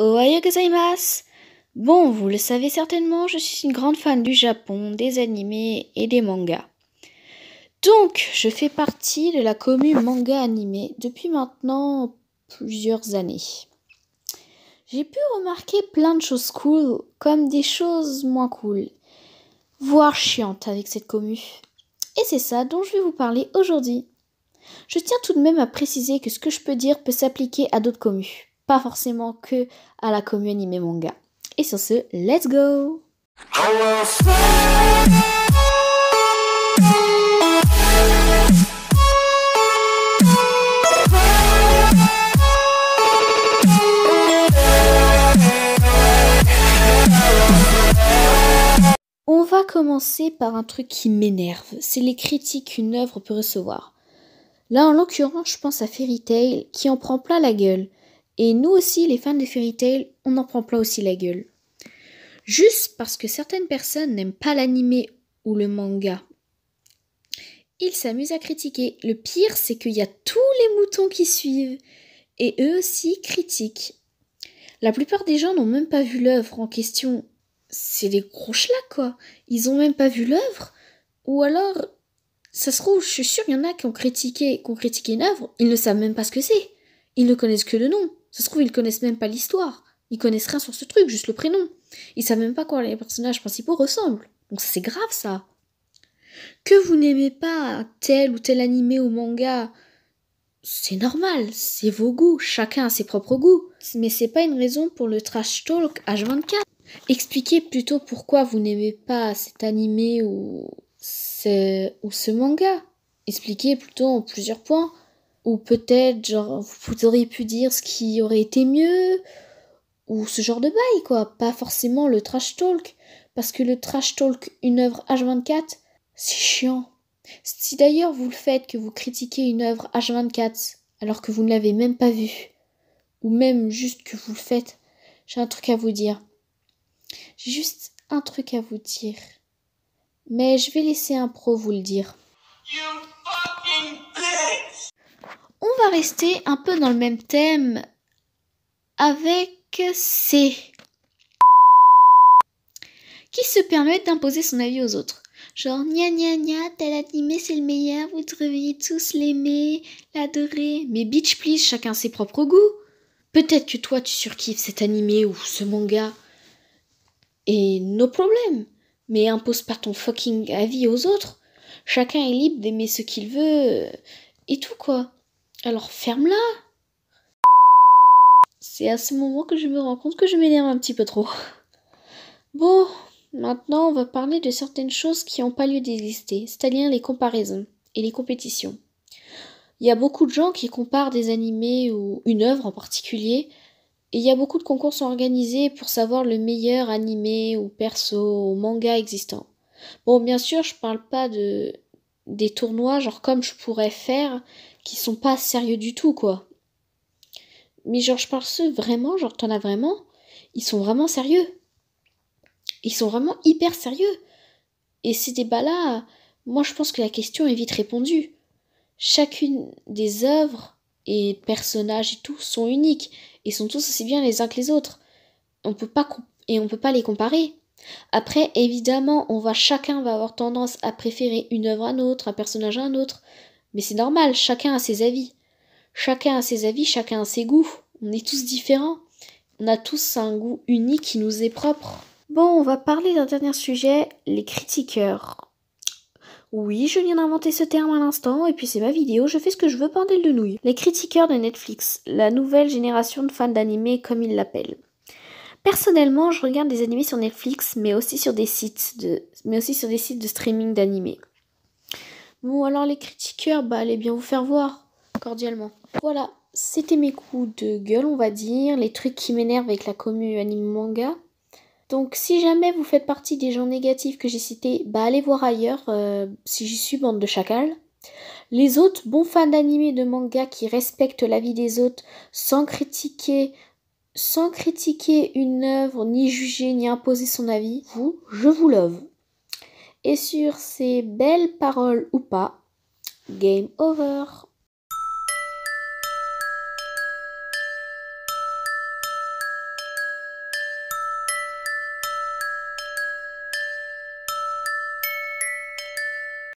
Ohayou gozaimasu! Bon, vous le savez certainement, je suis une grande fan du Japon, des animés et des mangas. Donc, je fais partie de la commune manga animé depuis maintenant plusieurs années. J'ai pu remarquer plein de choses cool, comme des choses moins cool, voire chiantes avec cette commune. Et c'est ça dont je vais vous parler aujourd'hui. Je tiens tout de même à préciser que ce que je peux dire peut s'appliquer à d'autres communes, pas forcément que à la commune animé manga. Et sur ce, let's go! On va commencer par un truc qui m'énerve, c'est les critiques qu'une œuvre peut recevoir. Là, en l'occurrence, je pense à Fairy Tail, qui en prend plein la gueule. Et nous aussi, les fans de Fairy Tail, on en prend plein aussi la gueule. Juste parce que certaines personnes n'aiment pas l'anime ou le manga. Ils s'amusent à critiquer. Le pire, c'est qu'il y a tous les moutons qui suivent. Et eux aussi critiquent. La plupart des gens n'ont même pas vu l'œuvre en question. C'est des gros schlacs, quoi. Ils ont même pas vu l'œuvre. Ou alors, ça se trouve, je suis sûre, il y en a qui ont critiqué une œuvre, ils ne savent même pas ce que c'est. Ils ne connaissent que le nom. Ça se trouve, ils connaissent même pas l'histoire. Ils connaissent rien sur ce truc, juste le prénom. Ils savent même pas quoi les personnages principaux ressemblent. Donc c'est grave, ça. Que vous n'aimez pas tel ou tel animé ou manga, c'est normal, c'est vos goûts, chacun a ses propres goûts. Mais c'est pas une raison pour le trash talk H24. Expliquez plutôt pourquoi vous n'aimez pas cet animé ou ce manga. Expliquez plutôt en plusieurs points. Ou peut-être, genre, vous auriez pu dire ce qui aurait été mieux. Ou ce genre de bail, quoi. Pas forcément le trash talk. Parce que le trash talk, une œuvre H24, c'est chiant. Si d'ailleurs vous le faites, que vous critiquez une œuvre H24, alors que vous ne l'avez même pas vue, ou même juste que vous le faites, j'ai un truc à vous dire. J'ai juste un truc à vous dire. Mais je vais laisser un pro vous le dire. On va rester un peu dans le même thème avec C, qui se permettent d'imposer son avis aux autres. Genre, gna gna gna, tel animé c'est le meilleur, vous devriez tous l'aimer, l'adorer. Mais bitch please, chacun ses propres goûts. Peut-être que toi tu surkiffes cet animé ou ce manga, et no problème. Mais impose pas ton fucking avis aux autres. Chacun est libre d'aimer ce qu'il veut, et tout quoi. Alors ferme-la. C'est à ce moment que je me rends compte que je m'énerve un petit peu trop. Bon, maintenant on va parler de certaines choses qui n'ont pas lieu d'exister, c'est-à-dire les comparaisons et les compétitions. Il y a beaucoup de gens qui comparent des animés ou une œuvre en particulier, et il y a beaucoup de concours sont organisés pour savoir le meilleur animé ou perso ou manga existant. Bon, bien sûr, je parle pas des tournois, genre comme je pourrais faire, qui sont pas sérieux du tout, quoi. Mais genre, je parle ceux vraiment, genre t'en as vraiment, ils sont vraiment sérieux. Ils sont vraiment hyper sérieux. Et ces débats-là, moi je pense que la question est vite répondue. Chacune des œuvres et personnages et tout sont uniques et sont tous aussi bien les uns que les autres. On peut pas les comparer. Après, évidemment, chacun va avoir tendance à préférer une œuvre à une autre, un personnage à un autre. Mais c'est normal, chacun a ses avis. Chacun a ses avis, chacun a ses goûts. On est tous différents. On a tous un goût unique qui nous est propre. Bon, on va parler d'un dernier sujet, les critiqueurs. Oui, je viens d'inventer ce terme à l'instant, et puis c'est ma vidéo, je fais ce que je veux, bordel de nouilles. Les critiqueurs de Netflix, la nouvelle génération de fans d'animés comme ils l'appellent. Personnellement, je regarde des animés sur Netflix, mais aussi sur des sites de streaming d'animés. Bon, alors les critiqueurs, allez bien vous faire voir, cordialement. Voilà, c'était mes coups de gueule, on va dire, les trucs qui m'énervent avec la commu anime manga. Donc si jamais vous faites partie des gens négatifs que j'ai cités, allez voir ailleurs, si j'y suis, bande de chacals. Les autres, bons fans d'anime et de manga qui respectent l'avis des autres sans critiquer une œuvre, ni juger, ni imposer son avis, je vous love. Et sur ces belles paroles ou pas, game over.